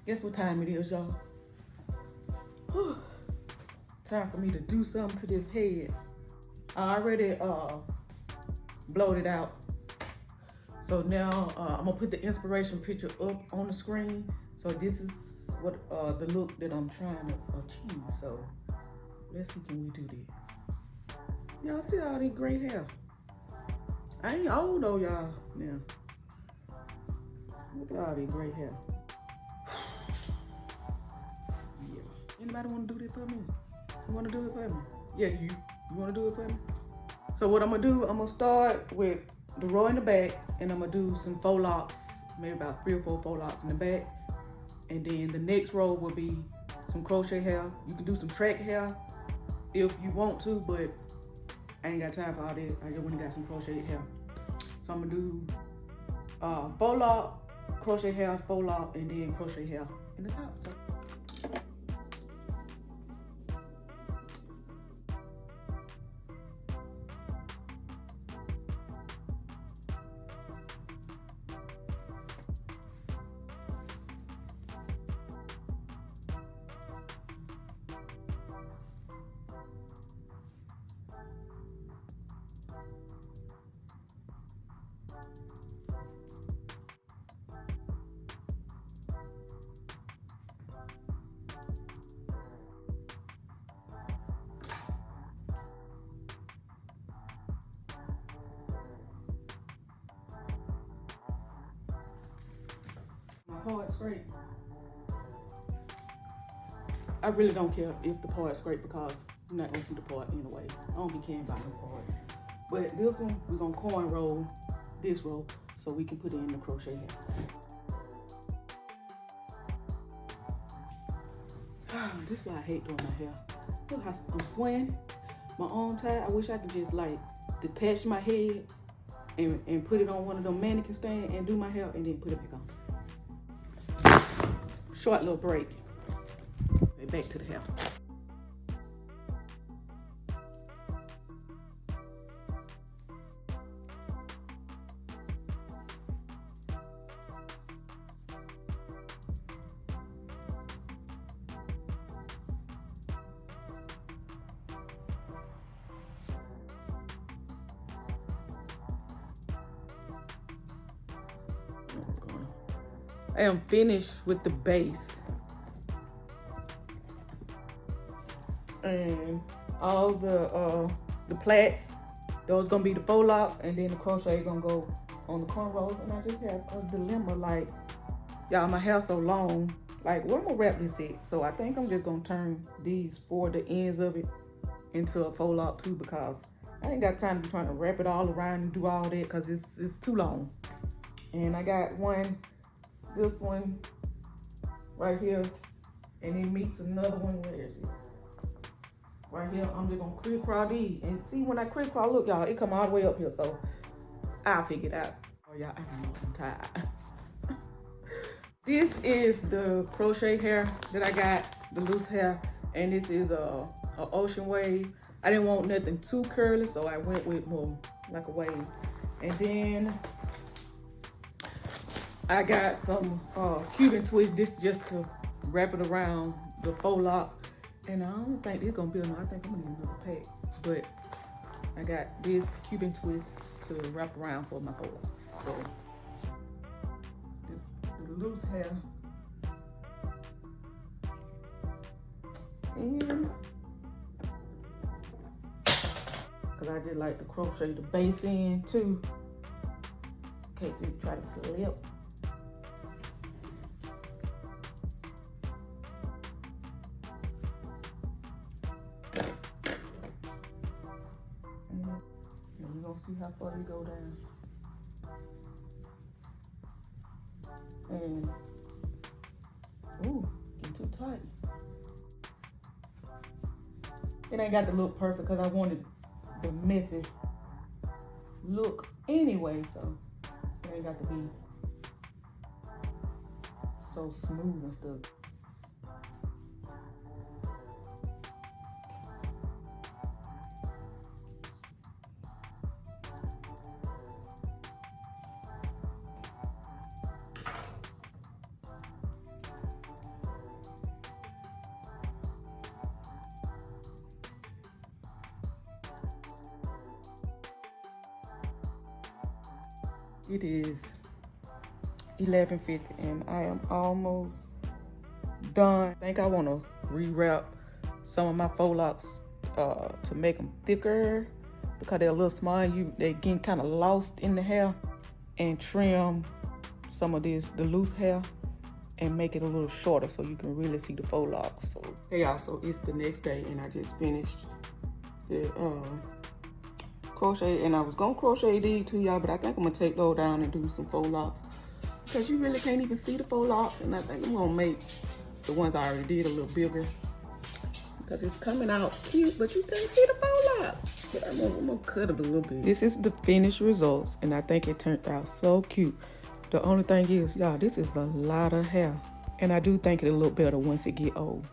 Guess what time it is, y'all? Time for me to do something to this head. I already blowed it out. So now I'm gonna put the inspiration picture up on the screen. So this is what the look that I'm trying to achieve. So let's see, can we do this? Y'all see all this gray hair? I ain't old though, y'all. Now, look at all this gray hair. Yeah. Anybody wanna do this for me? You wanna do it for me? Yeah, you wanna do it for me? So what I'm gonna do, I'm gonna start with the row in the back, and I'm gonna do some faux locs, maybe about 3 or 4 faux locs in the back. And then the next row will be some crochet hair. You can do some track hair if you want to, but I ain't got time for all that. I just went and got some crochet hair. So I'm gonna do faux loc, crochet hair, faux loc, and then crochet hair in the top. So. My part straight. I really don't care if the part's straight because you're not gonna see the part anyway. I don't be caring about no part. But this one, we're gonna corn roll this row so we can put it in the crochet hair. This is why I hate doing my hair. Look how I'm swaying, my arm tied. I wish I could just like detach my head and put it on one of them mannequin stands and do my hair and then put it back on. Short little break. Back to the hair. I am finished with the base. And all the plaits, those gonna be the faux locs, and then the crochet gonna go on the cornrows. And I just have a dilemma, like, y'all, my hair so long, like, where I'm gonna wrap this at? So I think I'm just gonna turn these for the ends of it into a faux loc too, because I ain't got time to be trying to wrap it all around and do all that because it's too long. And I got this one right here, and it meets another one. Where is it? Right here, I'm just gonna crisscross these. And see, when I crisscross, look, y'all, it come all the way up here, so I'll figure it out. Oh, y'all, I don't know, I'm tired. This is the crochet hair that I got, the loose hair, and this is a ocean wave. I didn't want nothing too curly, so I went with more like a wave. And then I got some Cuban twist, this just to wrap it around the faux loc. And I don't think it's gonna be enough. I think I'm gonna need another pack. But I got this Cuban twist to wrap around for my faux locs. So this the loose hair. And because I just like to crochet the base in too, in case it try to slip. And we're gonna see how far they go down. And ooh, get too tight. It ain't got to look perfect because I wanted the messy look anyway, so it ain't got to be so smooth and stuff. It is 11:50 and I am almost done. I think I want to rewrap some of my faux locks to make them thicker because they're a little small. They getting kind of lost in the hair, and trim some of the loose hair and make it a little shorter so you can really see the faux locks. So hey y'all, so it's the next day and I just finished the crochet, and I was gonna crochet these too, y'all, but I think I'm gonna take those down and do some faux locks because you really can't even see the faux locks, and I think I'm gonna make the ones I already did a little bigger because it's coming out cute, but you can't see the faux locks. But I'm gonna cut it a little bit. This is the finished results, and I think it turned out so cute. The only thing is, y'all, this is a lot of hair, and I do think it'll look better once it get old.